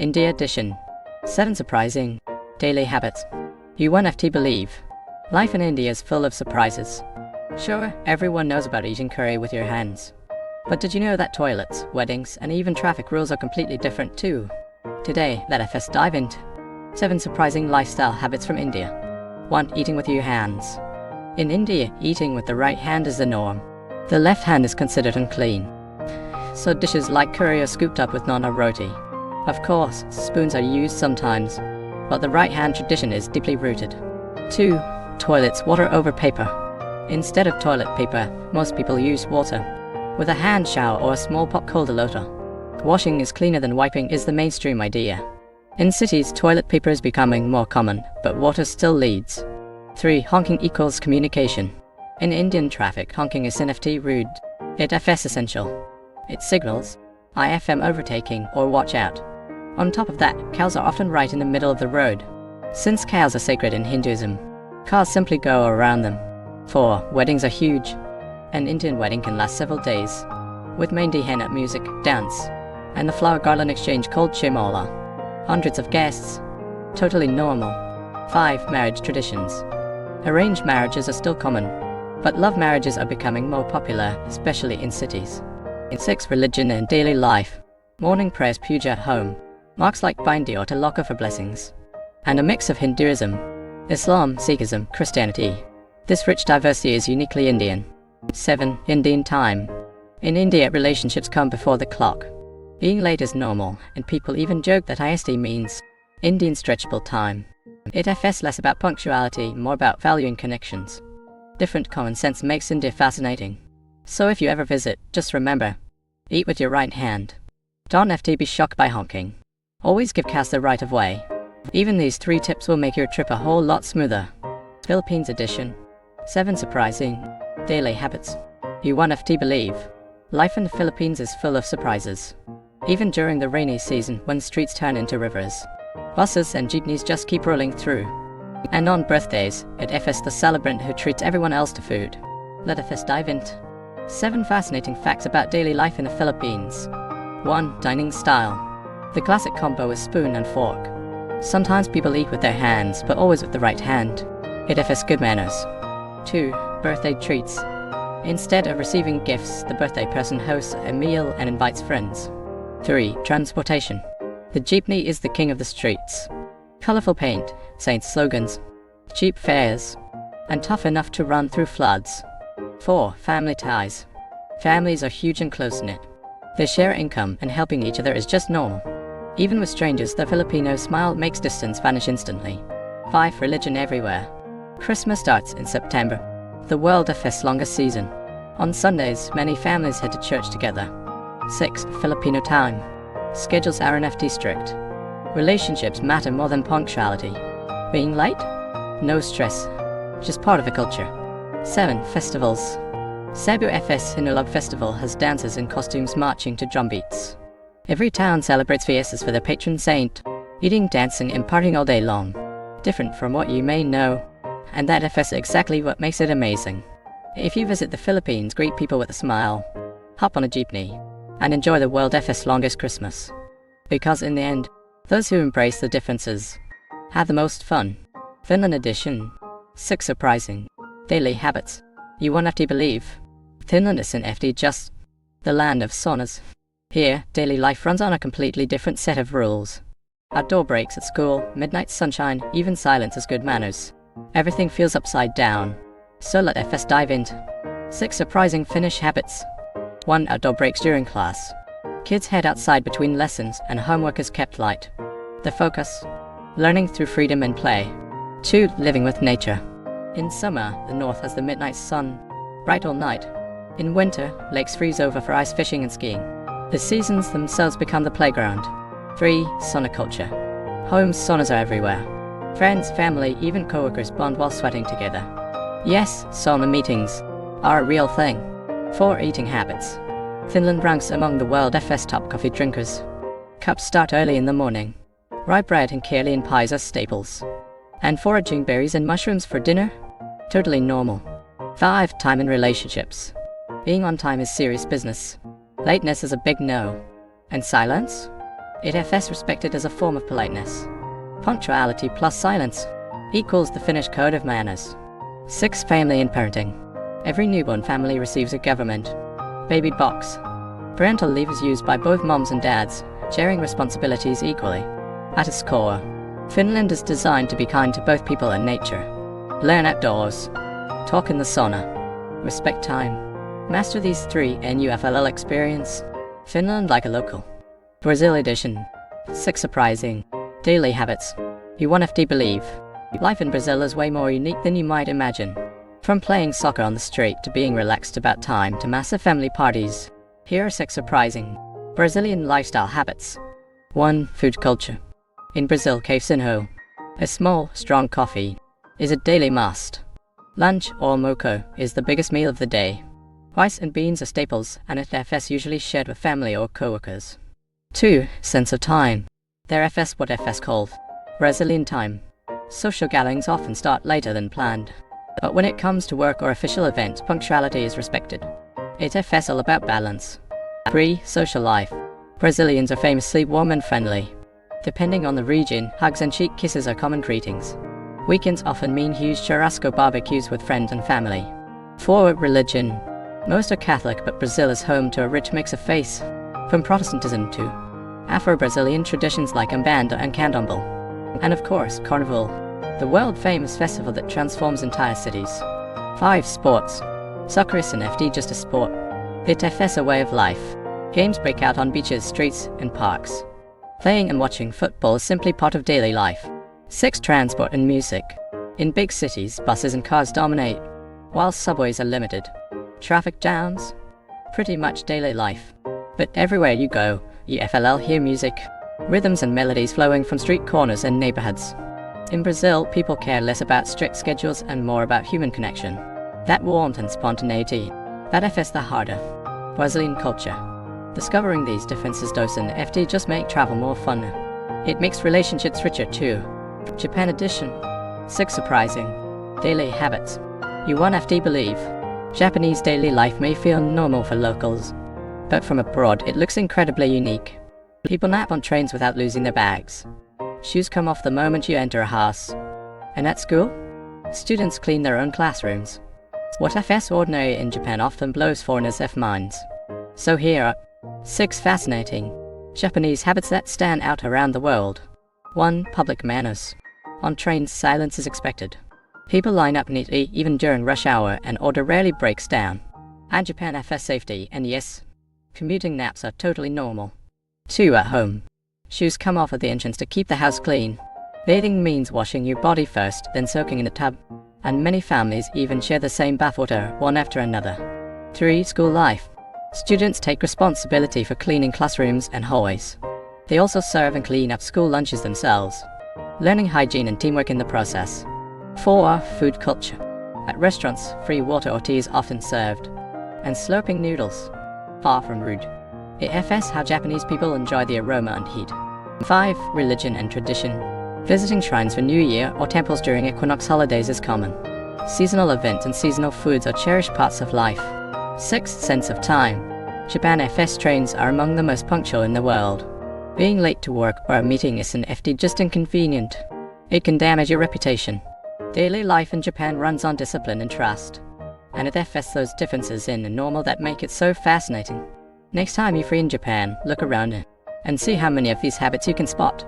India edition. 7 surprising daily habits you won't have to believe. Life in India is full of surprises. Sure, everyone knows about eating curry with your hands. But did you know that toilets, weddings, and even traffic rules are completely different too? Today, let us dive into 7 surprising lifestyle habits from India. 1. Eating with your hands. In India, eating with the right hand is the norm. The left hand is considered unclean. So dishes like curry are scooped up with naan or roti. Of course, spoons are used sometimes, but the right hand tradition is deeply rooted. 2. Toilets, water over paper. Instead of toilet paper, most people use water. With a hand shower or a small pot called a lota. Washing is cleaner than wiping is the mainstream idea. In cities, toilet paper is becoming more common, but water still leads. 3. Honking equals communication. In Indian traffic, honking is NFT rude. It is essential. It signals IFM overtaking or watch out. On top of that, cows are often right in the middle of the road. Since cows are sacred in Hinduism, cars simply go around them. 4. Weddings are huge. An Indian wedding can last several days, with mehndi henna music, dance, and the flower garland exchange called chimola. Hundreds of guests. Totally normal. 5. Marriage traditions. Arranged marriages are still common, but love marriages are becoming more popular, especially in cities. 6. Religion and daily life. Morning prayers, puja at home, marks like bindi or tilaka for blessings, and a mix of Hinduism, Islam, Sikhism, Christianity. This rich diversity is uniquely Indian. 7. Indian time. In India, relationships come before the clock. Being late is normal, and people even joke that IST means Indian stretchable time. It is less about punctuality, more about valuing connections. Different common sense makes India fascinating. So if you ever visit, just remember, eat with your right hand. Don't have to be shocked by honking. Always give cows the right of way. Even these 3 tips will make your trip a whole lot smoother. Philippines edition. 7 surprising daily habits you won't have to believe. Life in the Philippines is full of surprises. Even during the rainy season, when streets turn into rivers, buses and jeepneys just keep rolling through. And on birthdays, it is the celebrant who treats everyone else to food. Let us dive into 7 fascinating facts about daily life in the Philippines. 1. Dining style. The classic combo is spoon and fork. Sometimes people eat with their hands, but always with the right hand. It is good manners. 2. Birthday treats. Instead of receiving gifts, the birthday person hosts a meal and invites friends. 3. Transportation. The jeepney is the king of the streets. Colorful paint, saints slogans, cheap fares, and tough enough to run through floods. 4. Family ties. Families are huge and close-knit. They share income, and helping each other is just normal. Even with strangers, the Filipino smile makes distance vanish instantly. 5. Religion everywhere. Christmas starts in September, the world is longest season. On Sundays, many families head to church together. 6. Filipino time. Schedules are NFT strict. Relationships matter more than punctuality. Being late? No stress. Just part of the culture. 7. Festivals. Cebu FS Sinulog Festival has dancers in costumes marching to drum beats. Every town celebrates fiestas for their patron saint, eating, dancing, and partying all day long. Different from what you may know, and that is exactly what makes it amazing. If you visit the Philippines, greet people with a smile, hop on a jeepney, and enjoy the world's longest Christmas. Because in the end, those who embrace the differences have the most fun. Finland edition. 6 surprising daily habits you won't have to believe. Finland is in FD just the land of saunas. Here, daily life runs on a completely different set of rules. Outdoor breaks at school, midnight sunshine, even silence is good manners. Everything feels upside down. So let us dive into 6 surprising Finnish habits. 1. Outdoor breaks during class. Kids head outside between lessons and homework is kept light. The focus? Learning through freedom and play. 2. Living with nature. In summer, the north has the midnight sun, bright all night. In winter, lakes freeze over for ice fishing and skiing. The seasons themselves become the playground. 3. Sauna culture. Homes saunas are everywhere. Friends, family, even co-workers bond while sweating together. Yes, sauna meetings are a real thing. 4. Eating habits. Finland ranks among the world's top coffee drinkers. Cups start early in the morning. Rye bread and Karelian pies are staples. And foraging berries and mushrooms for dinner? Totally normal. 5. Time in relationships. Being on time is serious business. Lateness is a big no. And silence? It is respected as a form of politeness. Punctuality plus silence equals the Finnish code of manners. 6. Family and parenting. Every newborn family receives a government baby box. Parental leave is used by both moms and dads, sharing responsibilities equally. At its core, Finland is designed to be kind to both people and nature. Learn outdoors. Talk in the sauna. Respect time. Master these 3 and UFLL experience Finland like a local. Brazil edition. 6. Surprising daily habits. You 1FD believe. Life in Brazil is way more unique than you might imagine. From playing soccer on the street to being relaxed about time to massive family parties. Here are 6 surprising Brazilian lifestyle habits. 1. Food culture. In Brazil, cafezinho, a small, strong coffee, is a daily must. Lunch, or moco, is the biggest meal of the day. Rice and beans are staples, and it is usually shared with family or co-workers. 2. Sense of time. There is what is called Brazilian time. Social gatherings often start later than planned. But when it comes to work or official events, punctuality is respected. It is all about balance. 3. Social life. Brazilians are famously warm and friendly. Depending on the region, hugs and cheek kisses are common greetings. Weekends often mean huge churrasco barbecues with friends and family. 4. Religion. Most are Catholic, but Brazil is home to a rich mix of faiths, from Protestantism to Afro-Brazilian traditions like Umbanda and Candomblé. And of course, Carnival, the world-famous festival that transforms entire cities. 5. Sports. Soccer isn't just a sport. It is a way of life. Games break out on beaches, streets, and parks. Playing and watching football is simply part of daily life. 6. Transport and music. In big cities, buses and cars dominate, while subways are limited. Traffic jams? Pretty much daily life. But everywhere you go, you hear music, rhythms and melodies flowing from street corners and neighborhoods. In Brazil, people care less about strict schedules and more about human connection. That warmth and spontaneity, that is the heart of Brazilian culture. Discovering these differences doesn't just make travel more fun. It makes relationships richer too. Japan edition. 6. Surprising daily habits. You 1FD believe. Japanese daily life may feel normal for locals, but from abroad it looks incredibly unique. People nap on trains without losing their bags. Shoes come off the moment you enter a house. And at school, students clean their own classrooms. What is ordinary in Japan often blows foreigners' minds. So here are 6 fascinating Japanese habits that stand out around the world. 1. Public manners. On trains, silence is expected. People line up neatly even during rush hour, and order rarely breaks down. And Japan has safety, and yes, commuting naps are totally normal. 2. At home. Shoes come off at the entrance to keep the house clean. Bathing means washing your body first, then soaking in a tub. And many families even share the same bathwater, one after another. 3. School life. Students take responsibility for cleaning classrooms and hallways. They also serve and clean up school lunches themselves, learning hygiene and teamwork in the process. 4. Food culture. At restaurants, free water or tea is often served, and slurping noodles, far from rude. It is how Japanese people enjoy the aroma and heat. 5. Religion and tradition. Visiting shrines for New Year or temples during equinox holidays is common. Seasonal events and seasonal foods are cherished parts of life. 6. Sense of time. Japan trains are among the most punctual in the world. Being late to work or a meeting isn't just inconvenient. It can damage your reputation. Daily life in Japan runs on discipline and trust. And it has those differences in the normal that make it so fascinating. Next time you're free in Japan, look around and see how many of these habits you can spot.